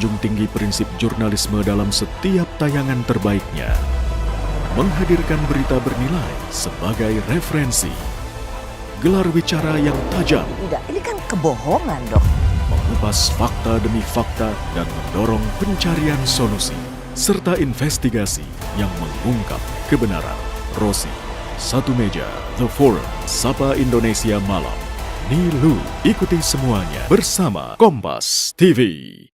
menjunjung tinggi prinsip jurnalisme dalam setiap tayangan terbaiknya. Menghadirkan berita bernilai sebagai referensi. Gelar bicara yang tajam. Tidak, ini kan kebohongan dong. Mengupas fakta demi fakta dan mendorong pencarian solusi. Serta investigasi yang mengungkap kebenaran. Rosi, Satu Meja, The Forum, Sapa Indonesia Malam. Nilu, ikuti semuanya bersama Kompas TV.